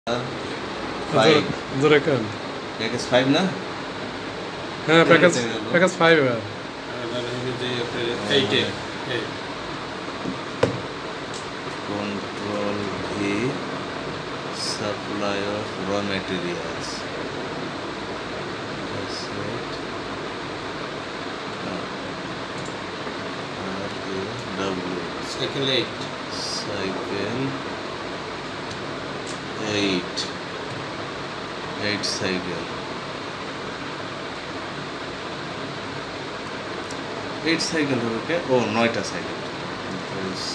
5 জোরে কান প্যাকেজ 5 না হ্যাঁ প্যাকেজ 5 এবার control the supply of raw materials. That's it. R-A-W. Cycle 8. Cycle 8. 8 cycle. 8 cycle হবে কে? ও 9টা cycle. Control C.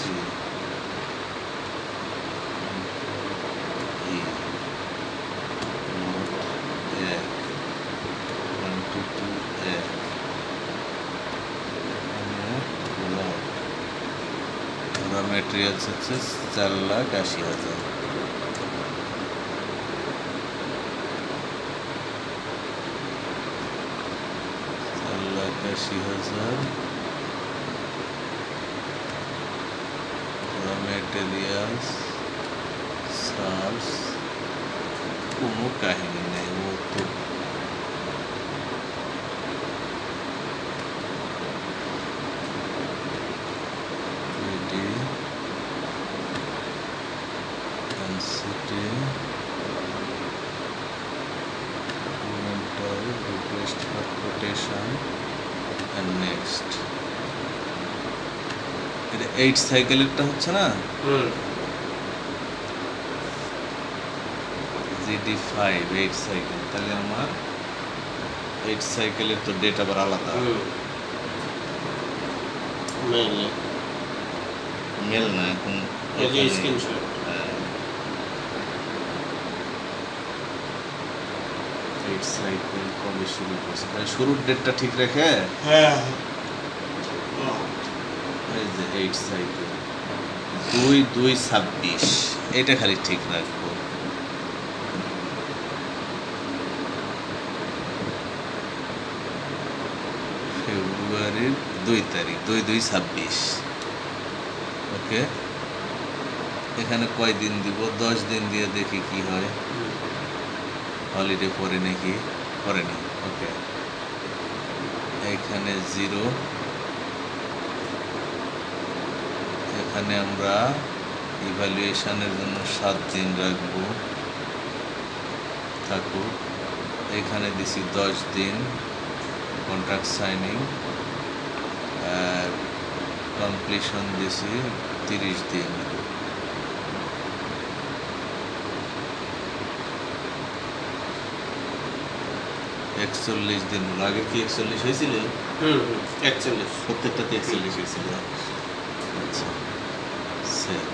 মেটেরিয়ালস হচ্ছে 4,80,000 4,80,000 র মেটেরিয়ালস সার্স কোনো কাহিনী নেই ও তো request for quotation and next এটা 8 সাইকেলেরটা হচ্ছে না GD5 8 সাইকেল তাহলে আমার 8 সাইকেলের তো ডেট আবার আলাদা মেল না এখন এই স্ক্রিনশট সাইকেল কবে শুরু করছে তাহলে শুরুর ডেটটা ঠিক রেখে হ্যাঁ এই যে 8 সাইকেল 2/2/26 এটা খালি ঠিক রাখবো ফেব্রুয়ারির 2 তারিখ 2/2/26 ওকে এখানে কয় দিন দিব 10 দিন দিয়ে দেখি কি হয় হলিডে পরে নাকি পরেনি ওকে এখানে 0 এখানে আমরা ইভ্যালুয়েশনের জন্য 7 দিন রাখবো থাকুক এখানে দিছি 10 দিন কন্ট্রাক্ট সাইনিং আর কমপ্লিশন দিছি 30 দিন একচল্লিশ দিন আগে কি 41 হয়েছিল 41 প্রত্যেকটাতে 41 হয়েছিল আচ্ছা স্যার